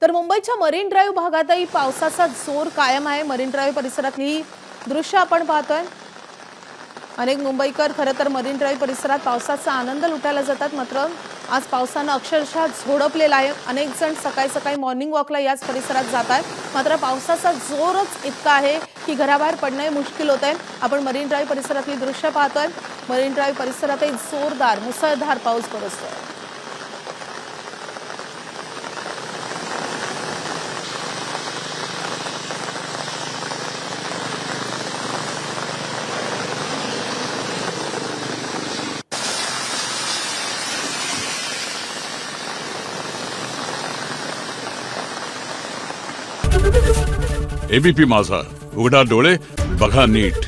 तर मुंबईच्या marine drive भागातही पावसाचा जोर कायम आहे। मरीन ड्राईव्ह परिसरातली दृश्य आपण पाहतोय। अनेक मुंबईकर खरं तर मरीन ड्राईव्ह परिसरात पावसाचा आनंद लुटायला जातात। मात्र आज पावसानं अक्षरशः झोडपलेला आहे। अनेक जण सकाळी सकाळी मॉर्निंग वॉकला याच परिसरात जात आहेत। मात्र पावसाचा जोरच इतका आहे की घराबाहेर पडणे मुश्किल होत आहे। आपण मरीन ड्राईव्ह परिसरातली दृश्य पाहतोय। मरीन ड्राईव्ह परिसरातही जोरदार मुसळधार पाऊस बरसतोय। एबीपी माझा, उघडा डोळे बघा नीट।